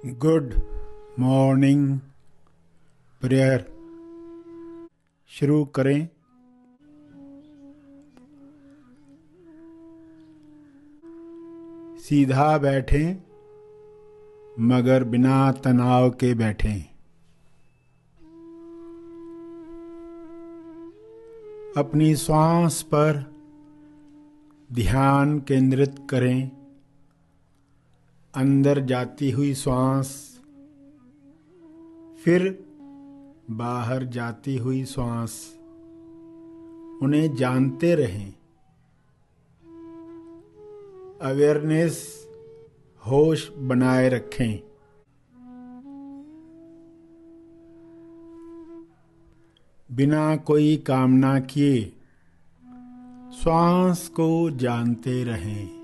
Good morning prayer शुरू करें। सीधा बैठें मगर बिना तनाव के बैठें। अपनी श्वास पर ध्यान केंद्रित करें। अंदर जाती हुई श्वास, फिर बाहर जाती हुई श्वास, उन्हें जानते रहें। अवेयरनेस, होश बनाए रखें। बिना कोई कामना किए श्वास को जानते रहें।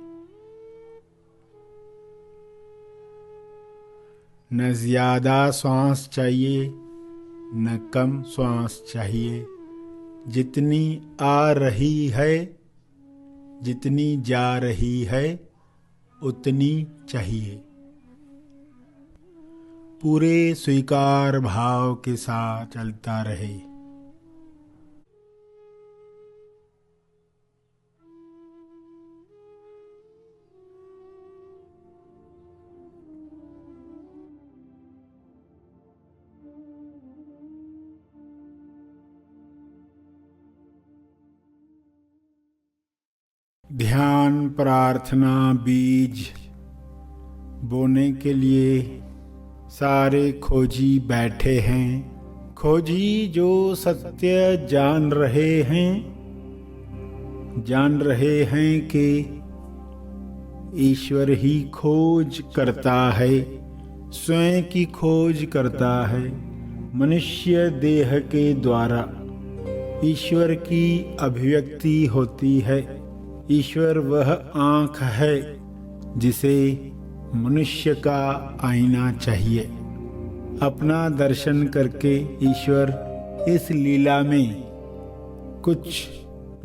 न ज्यादा श्वास चाहिए न कम श्वास चाहिए। जितनी आ रही है, जितनी जा रही है, उतनी चाहिए। पूरे स्वीकार भाव के साथ चलता रहे। ध्यान प्रार्थना बीज बोने के लिए सारे खोजी बैठे हैं। खोजी जो सत्य जान रहे हैं कि ईश्वर ही खोज करता है, स्वयं की खोज करता है। मनुष्य देह के द्वारा ईश्वर की अभिव्यक्ति होती है। ईश्वर वह आँख है जिसे मनुष्य का आईना चाहिए। अपना दर्शन करके ईश्वर इस लीला में कुछ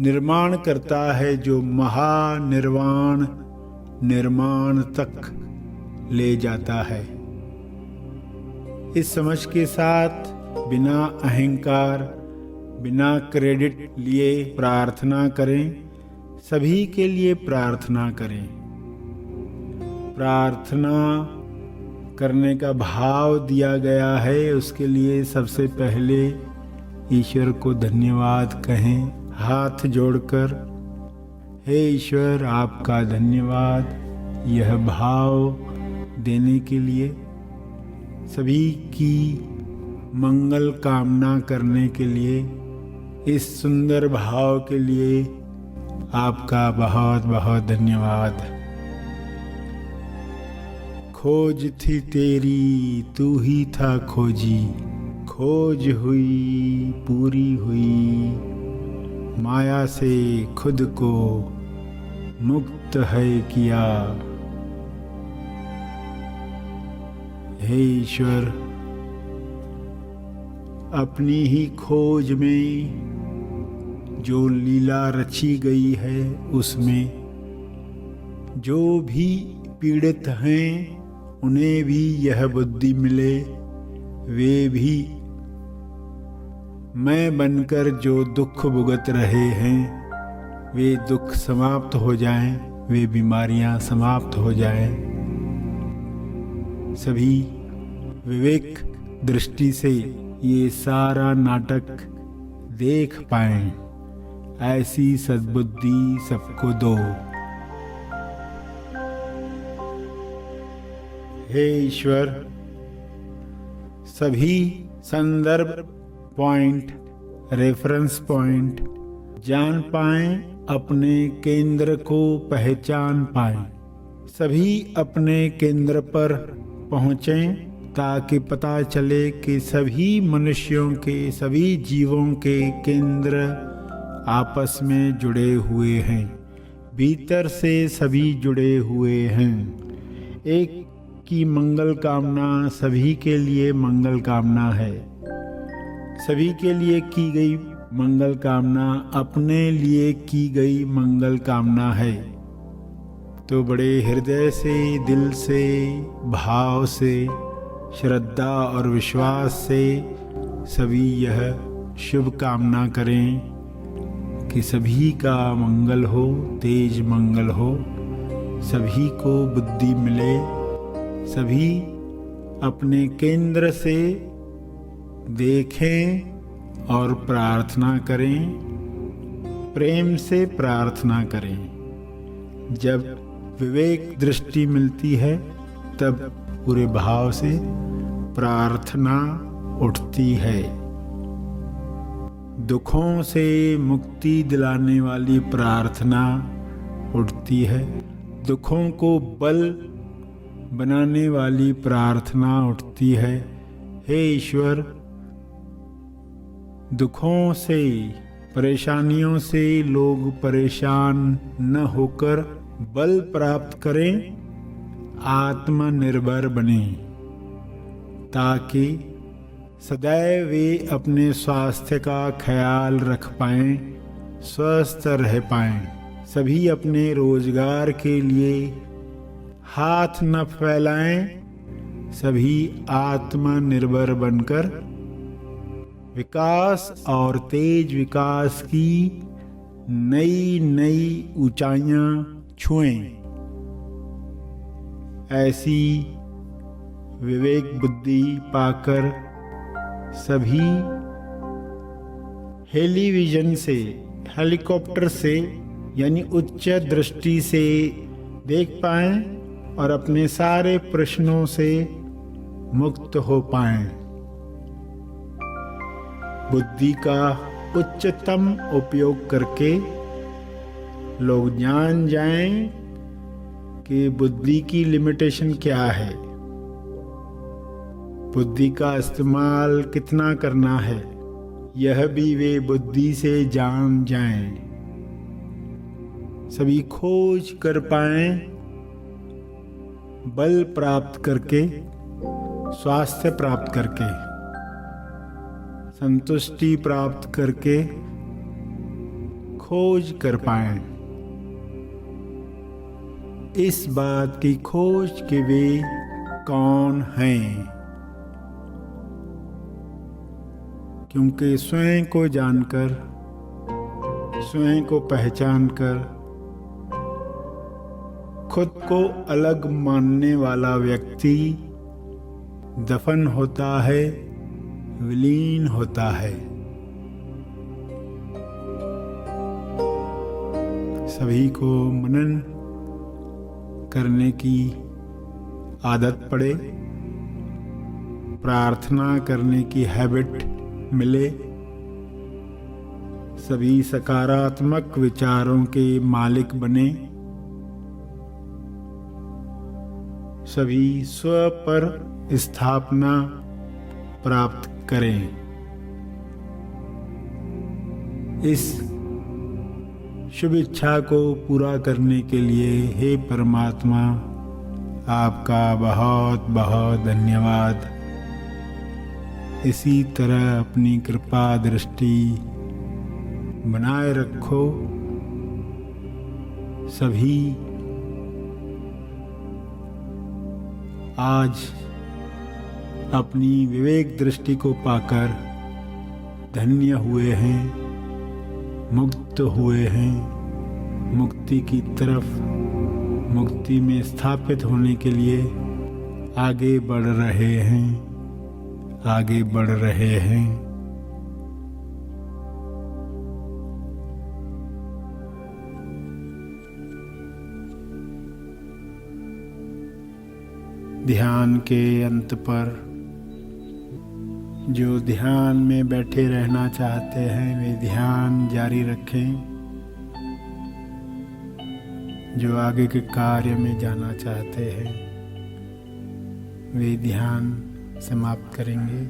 निर्माण करता है जो महानिर्वाण निर्माण तक ले जाता है। इस समझ के साथ बिना अहंकार, बिना क्रेडिट लिए प्रार्थना करें। सभी के लिए प्रार्थना करें। प्रार्थना करने का भाव दिया गया है, उसके लिए सबसे पहले ईश्वर को धन्यवाद कहें हाथ जोड़कर। हे ईश्वर, आपका धन्यवाद यह भाव देने के लिए। सभी की मंगल कामना करने के लिए, इस सुंदर भाव के लिए आपका बहुत बहुत धन्यवाद। खोज थी तेरी, तू ही था खोजी। खोज हुई, पूरी हुई, माया से खुद को मुक्त है किया। हे ईश्वर, अपनी ही खोज में जो लीला रची गई है, उसमें जो भी पीड़ित हैं उन्हें भी यह बुद्धि मिले। वे भी मैं बनकर जो दुख भुगत रहे हैं, वे दुख समाप्त हो जाएं, वे बीमारियां समाप्त हो जाएं। सभी विवेक दृष्टि से ये सारा नाटक देख पाएं। ऐसी सद्बुद्धि सबको दो। हे ईश्वर, सभी संदर्भ पॉइंट, रेफरेंस पॉइंट जान पाएं, अपने केंद्र को पहचान पाएं। सभी अपने केंद्र पर पहुँचें ताकि पता चले कि सभी मनुष्यों के, सभी जीवों के केंद्र आपस में जुड़े हुए हैं। भीतर से सभी जुड़े हुए हैं। एक की मंगल कामना सभी के लिए मंगल कामना है। सभी के लिए की गई मंगल कामना अपने लिए की गई मंगल कामना है। तो बड़े हृदय से, दिल से, भाव से, श्रद्धा और विश्वास से सभी यह शुभ कामना करें कि सभी का मंगल हो, तेज मंगल हो, सभी को बुद्धि मिले, सभी अपने केंद्र से देखें और प्रार्थना करें, प्रेम से प्रार्थना करें। जब विवेक दृष्टि मिलती है तब पूरे भाव से प्रार्थना उठती है। दुखों से मुक्ति दिलाने वाली प्रार्थना उठती है। दुखों को बल बनाने वाली प्रार्थना उठती है। हे ईश्वर, दुखों से, परेशानियों से लोग परेशान न होकर बल प्राप्त करें, आत्मनिर्भर बने, ताकि सदैव वे अपने स्वास्थ्य का ख्याल रख पाएं, स्वस्थ रह पाएं। सभी अपने रोजगार के लिए हाथ न फैलाएं, सभी आत्मनिर्भर बनकर विकास और तेज विकास की नई नई ऊंचाइयां छुएं। ऐसी विवेक बुद्धि पाकर सभी हेलीविजन से, हेलीकॉप्टर से यानी उच्च दृष्टि से देख पाएं और अपने सारे प्रश्नों से मुक्त हो पाएं। बुद्धि का उच्चतम उपयोग करके लोग जान जाएं कि बुद्धि की लिमिटेशन क्या है, बुद्धि का इस्तेमाल कितना करना है, यह भी वे बुद्धि से जान जाएं। सभी खोज कर पाएं, बल प्राप्त करके, स्वास्थ्य प्राप्त करके, संतुष्टि प्राप्त करके खोज कर पाएं। इस बात की खोज कि वे कौन हैं, क्योंकि स्वयं को जानकर, स्वयं को पहचानकर खुद को अलग मानने वाला व्यक्ति दफन होता है, विलीन होता है। सभी को मनन करने की आदत पड़े, प्रार्थना करने की हैबिट मिले, सभी सकारात्मक विचारों के मालिक बने, सभी स्व पर स्थापना प्राप्त करें। इस शुभ इच्छा को पूरा करने के लिए हे परमात्मा, आपका बहुत बहुत धन्यवाद। इसी तरह अपनी कृपा दृष्टि बनाए रखो। सभी आज अपनी विवेक दृष्टि को पाकर धन्य हुए हैं, मुक्त हुए हैं, मुक्ति की तरफ, मुक्ति में स्थापित होने के लिए आगे बढ़ रहे हैं, आगे बढ़ रहे हैं। ध्यान के अंत पर जो ध्यान में बैठे रहना चाहते हैं वे ध्यान जारी रखें, जो आगे के कार्य में जाना चाहते हैं वे ध्यान समाप्त करेंगे।